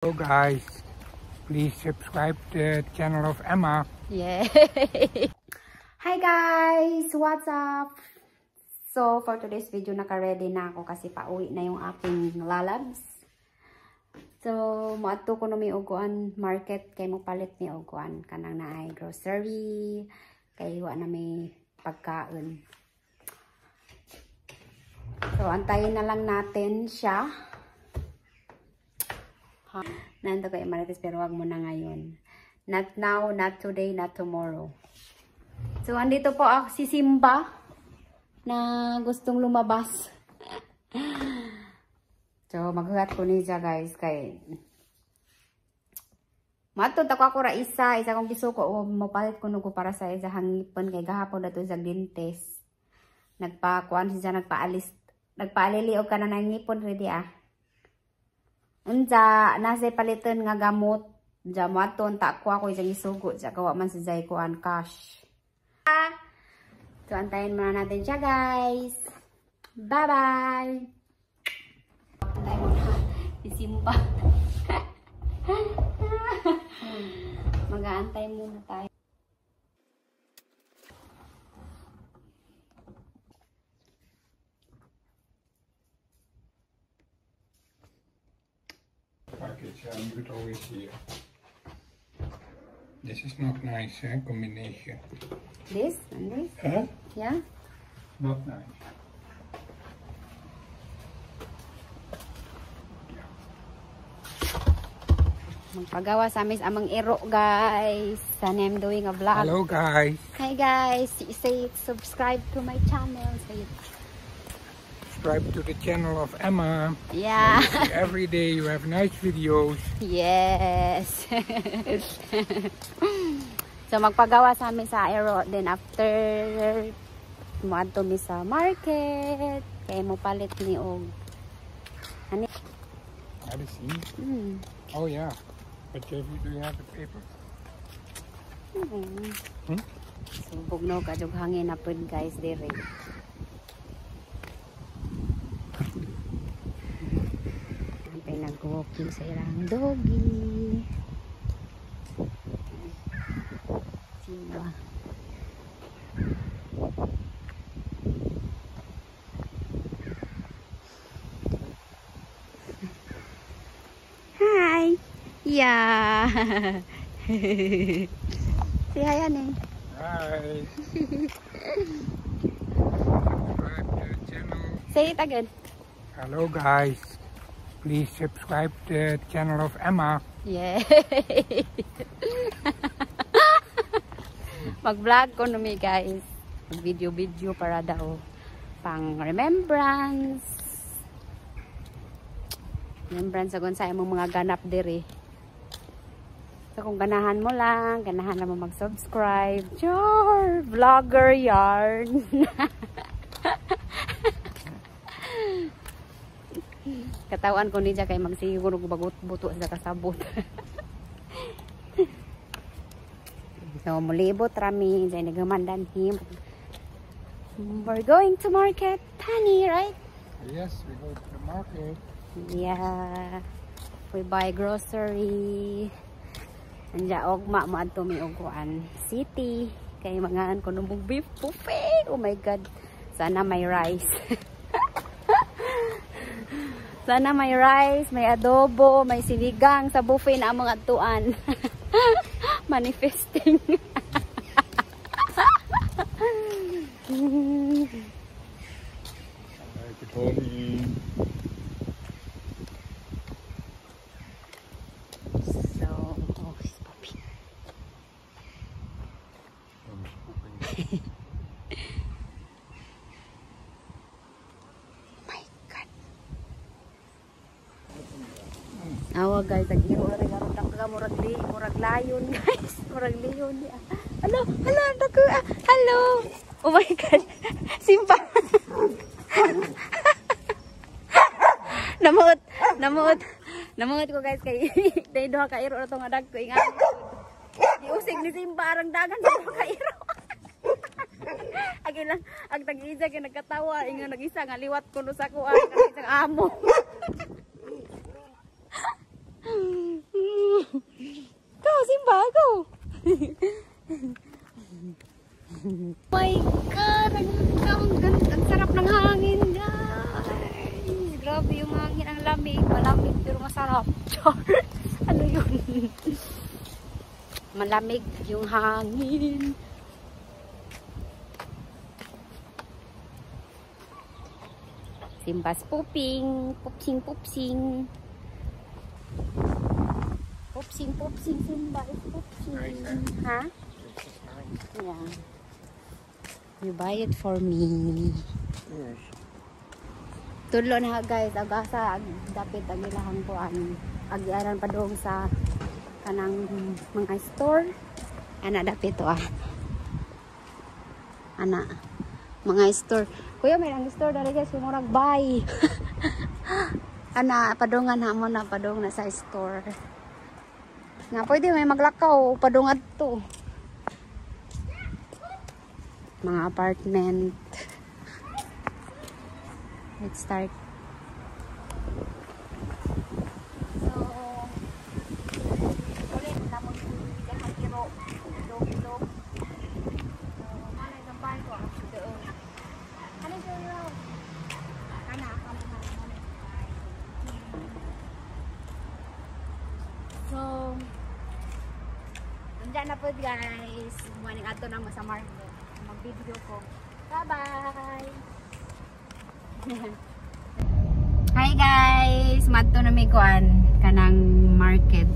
Hello guys, please subscribe to the channel of Emma. Yay! Hi guys! What's up? So for today's video, naka-ready na ako kasi pauwi na yung aking lalabs. So maadto ko na may uguan market kay mo palit ni uguan kanang na ay grocery kay wa na may pagkaon. So antayin na lang natin siya. Nando kay Marites pero wag mo na ngayon. Not now, not today, not tomorrow. So andito po ako si Simba na gustong lumabas. So maghugat ko niya guys kay matod ako ra isa kong gisuko o mapalit ko nugo para sa isa hangipon kay gahapon dato sa dentist. Nagpakuan siya nagpaalili og kana nang ngipon ready ah. Unsa nasa paliton nga gamot ja maton ta ko ako isang isugo ja kawa man si Zay kuan cash. So antayin muna natin siya guys. Bye bye. Antayin muna si Simba. Mag-aantay muna tayo. Package, you could always hear. This is not nice, combination. This and this? Huh? Yeah? Not nice. Magpagawa sa amin amang iro guys. Sana I'm doing a vlog. Hello guys. Hi guys. Say subscribe to my channel. Say it. Subscribe to the channel of Emma. Yeah. Every day you have nice videos. Yes. So magpagawa sa amin sa iro. Then after muadto mi sa market. Kaya mo palit ni og. Ano? That is easy. Oh yeah. But do you have the paper? Subog no kadug hangin na pud guys dire. Ampay nag-walking sa ilang doggy. Simba. Hi. Yeah. Say hi, Annie. Hi. Subscribe to the channel. Say it again. Hello guys. Please subscribe to the channel of Emma. Yeah. Mag-vlog ko numi guys. Mag-video para daw pang remembrance. Remembrance agon sa imong mga ganap diri. So kung ganahan mo lang, ganahan na mo mag-subscribe. Char! Vlogger yarn! Katawan ko niya kay magsiguro bagot-buto sa kasabot. So mulibot rami, dyan nagamandan him. We're going to market, honey, right? Yes, we go to the market. Yeah. We buy grocery. Anja ogma mo adto mi uguan city kay mangaan ko ng beef buffet. Oh my god. Sana may rice. Sana may rice, may adobo, may sinigang sa buffet na among atuan. Manifesting. Awa guys, nag-iro rin nga murag layon guys. Murag layon niya. Hello, naku. Hello. Oh my god. Simba. Namuot ko guys kay day duha ka iro to nga dag ko ingat. Giusig ni Simba arang dagan sa ka iro. Agi lang ang tag-isa kay nagkatawa ingon nag-isa nga liwat kuno sa kuan kanang isang amo. pa ako. My God! Ang sarap ng hangin, guys! Grabe yung hangin, ang lamig. Malamig pero masarap. Ano yun? Malamig yung hangin. Simbas puping. Pupsing, pupsing. Pupsing, pupsing, simbas pupsing. Ha? Yeah. You buy it for me. Yes. Tudlo na guys, agasa dapit ang ilahang kuan. Agiaran pa dong sa kanang mga store. Ana dapit to ah. Ana mga store. Kuya may ang store dali guys, murag buy. Ana padongan na mo na padong na sa store. Nga pwede may maglakaw padong adto. Mga apartment. Let's start. So, ulit naman yung hagiro. Ilog-ilog. So, mana yung gampay ko. Doon. Ano yung road? Kana, So, nandiyan na po guys. Maning ato na sa market. Mag-video ko. Bye-bye! Hi guys! Madto na may kuan kanang market.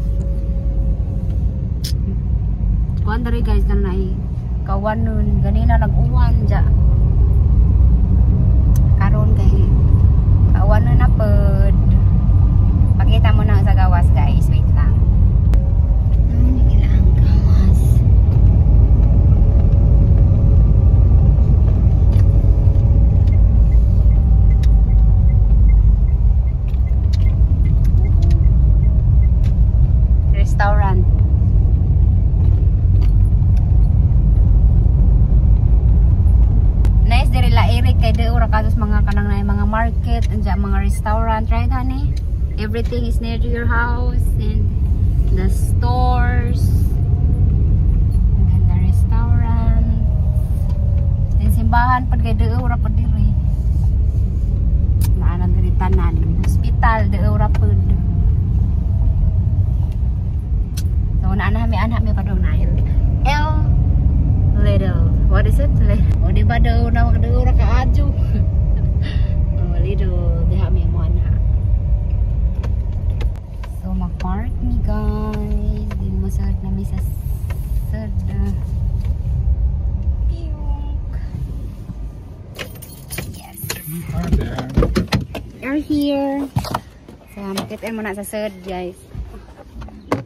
Kuan dari guys kanang kawan nun. Ganina nag-uwan dya. Karon kay kawan nun na pod. Pakita mo na sa gawas guys. Wait lang. Restaurant. Nice diri la area kay de ura kados mga kanang na mga market and mga restaurant, right honey? Everything is near to your house and the stores and then the restaurant. Then simbahan pud kay de ura pud diri. Naanan diri tanan. Hospital de ura pud. So, anak-anak may padong na yun. Little. What is it? O, di ba daw na magdaura ka adyo? Oh, little. Diha may mo na. So, mag-park ni guys. Di mo sahad na may sasad. Yes. You're here. So, makitain mo na sa sahad guys.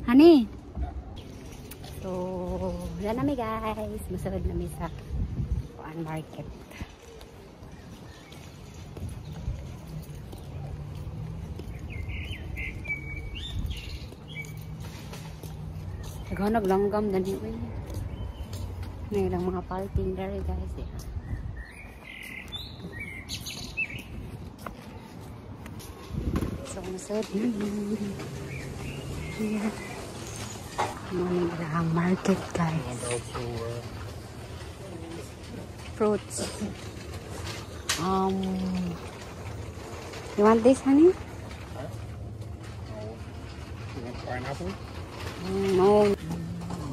Honey. So, yan na guys. Masarap na sa kuan market. Naghanap langgam na dito. May lang mga palting dari guys. So, masarap na. Here. Ang market guys. And also Fruits. You want this, honey? Huh? No. You want pineapple? No.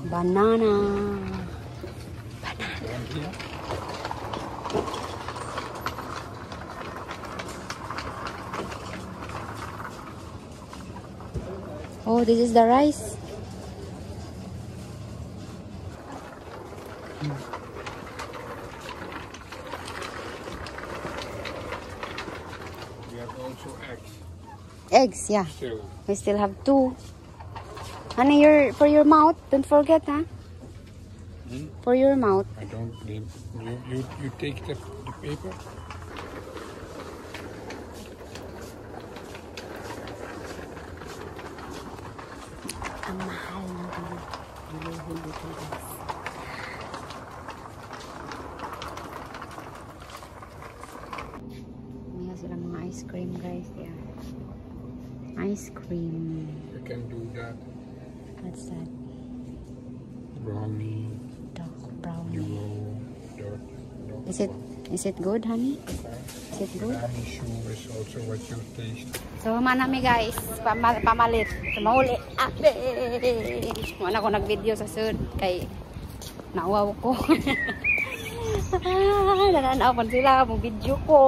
Banana. Banana. Oh, this is the rice. We have also eggs. Eggs, yeah. Still. We still have 2. Honey, for your mouth. Don't forget, huh? Hmm? For your mouth. I don't blame you. You take the paper. Ang mahal ng bilihin dito guys. May sila mga ice cream guys. Yeah. Ice cream. You can do that. What's that? brownie, Dark brownie. yellow, dark. Is it good, honey? Is it good? Honey shoe is also what you taste. So, manami guys, pamalit. So, mauli. Wala ko nag-video sa sud kay nauwaw ko. Nananawan sila mo video ko.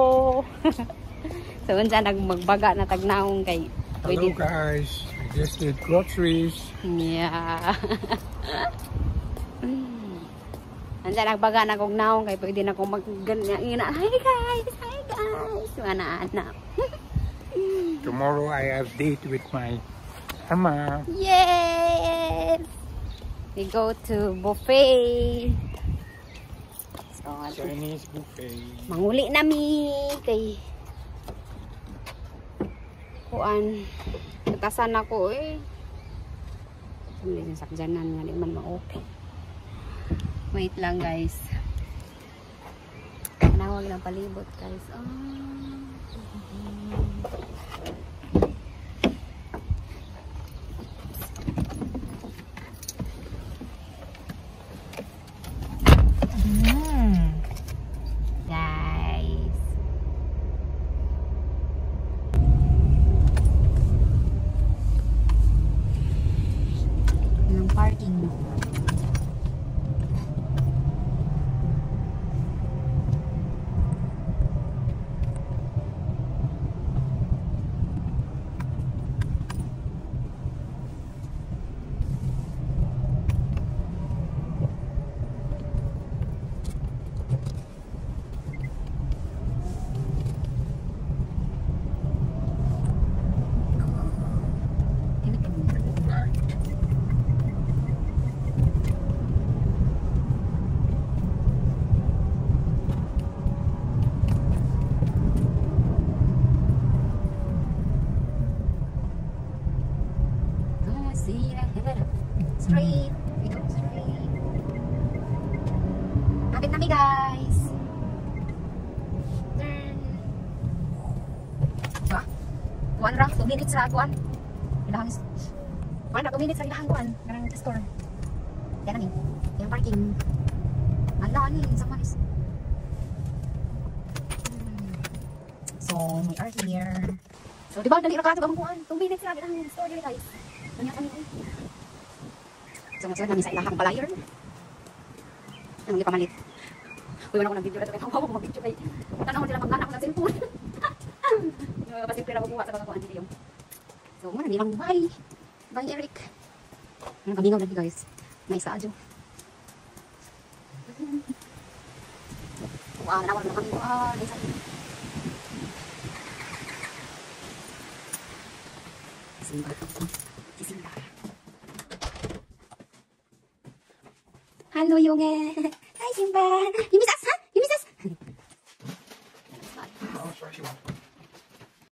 So, unsa nagmagbaga na tagnaong kay Hello guys, we just did groceries. Yeah. Unsa nagbaga na kog naong kay pwede na kong magganina. Hi guys. Mana anak. Tomorrow I have date with my mama. Yes! We go to buffet. So, Chinese buffet. manguli nami kay kuan katasan ako eh. Sumili sa sakjanan nga di man ma-okay. Wait lang guys. Nawag lang palibot guys. Guys. Yung parking. Straight. We go straight. Kapit nami guys. Turn. Diba? Kuan ra, 2 minutes ra kuan. Ilahang. Kuan ra 2 minutes ra ilahang kuan. Karang store. Yan nami. Yung parking. Ala ni sa manis. So, we are here. So, diba dali ra ka sa kuan? 2 minutes ra ilahang store dili guys. Kanya kami. So, masunod namin sa ilahang palayer. Anong ipamalit? Uy, wala ko ng video na ito. Kaya ako mag-video kay tanaw sila mag-anak ko ng cellphone. Basta pera ko buha sa pagkakuan dito yung. So, muna nilang bye. Bye, Eric. Ang kamingaw lagi guys. May isa adyo. Wow, nanawag na kami. Wow, may isa. Simba. Si Simba. Hello, Yunge. Hi, Simba. You miss us, huh? You miss us? Oh, sorry, she won't.